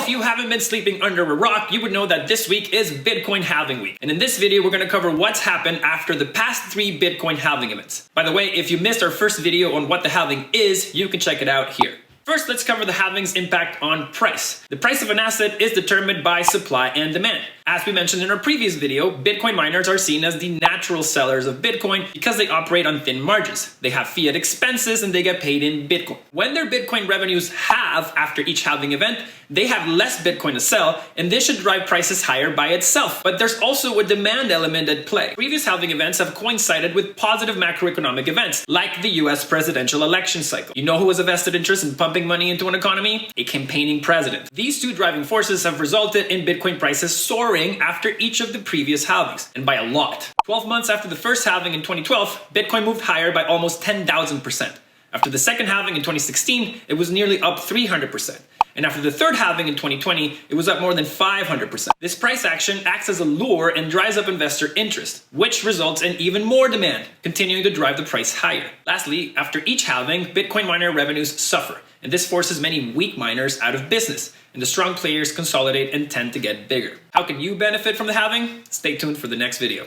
If you haven't been sleeping under a rock, you would know that this week is Bitcoin halving week. And in this video, we're going to cover what's happened after the past 3 Bitcoin halving events. By the way, if you missed our first video on what the halving is, you can check it out here. First, let's cover the halving's impact on price. The price of an asset is determined by supply and demand. As we mentioned in our previous video, Bitcoin miners are seen as the natural sellers of Bitcoin because they operate on thin margins. They have fiat expenses and they get paid in Bitcoin. When their Bitcoin revenues halve after each halving event, they have less Bitcoin to sell, and this should drive prices higher by itself. But there's also a demand element at play. Previous halving events have coincided with positive macroeconomic events, like the US presidential election cycle. You know who has a vested interest in pumping money into an economy? A campaigning president. These two driving forces have resulted in Bitcoin prices soaring after each of the previous halvings, and by a lot. 12 months after the first halving in 2012, Bitcoin moved higher by almost 10,000%. After the second halving in 2016, it was nearly up 300%. And after the third halving in 2020, it was up more than 500%. This price action acts as a lure and drives up investor interest, which results in even more demand, continuing to drive the price higher. Lastly, after each halving, Bitcoin miner revenues suffer, and this forces many weak miners out of business, and the strong players consolidate and tend to get bigger. How can you benefit from the halving? Stay tuned for the next video.